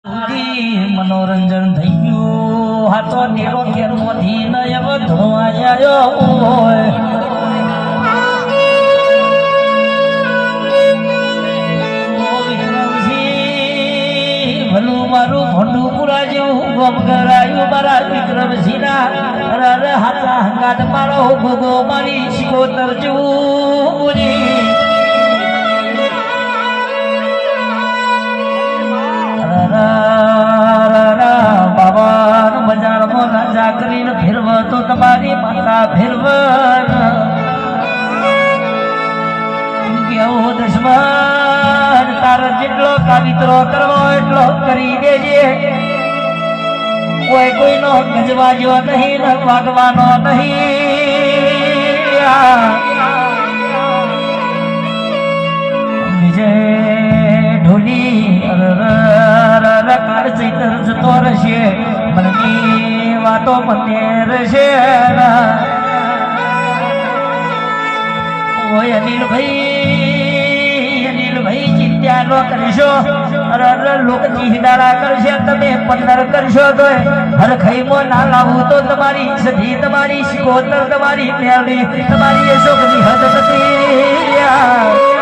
મનોરંજન થઈ ગયું હાથો નેરો ઘેર મોથી ન એવો ધોવાયો હોય ભલું મારું ભંડું પુરા જેવું ગમ કરાયું મારા વિક્રમસિંહના અરે હાથા હંગાટ મારો ભોગો મારી શિકોતર જેવું બોલી બાબા બજારમાં રાજા કરીને ફેરવ તો તમારી માતા ફેરવ કેવો દુશ્મન તારા જેટલો કાવિત્રો કરવો એટલો કરી દેજે કોઈ કોઈનો ગજવા જેવો નહીં ને વાગવાનો નહીં વિજય ઢોલી કાળ ચૈતર જતો રહેશે મનની વાતો મને રહેશે ઓય અનિલભાઈ ચિંતા ન કરશો લોક ચીહડાળા કરશે તમે 15 કરશો તો હરખાઈમાં ના લાવું તો તમારી સધી તમારી શિકોતર તમારી મેળી તમારી એ શોકની હદ નથી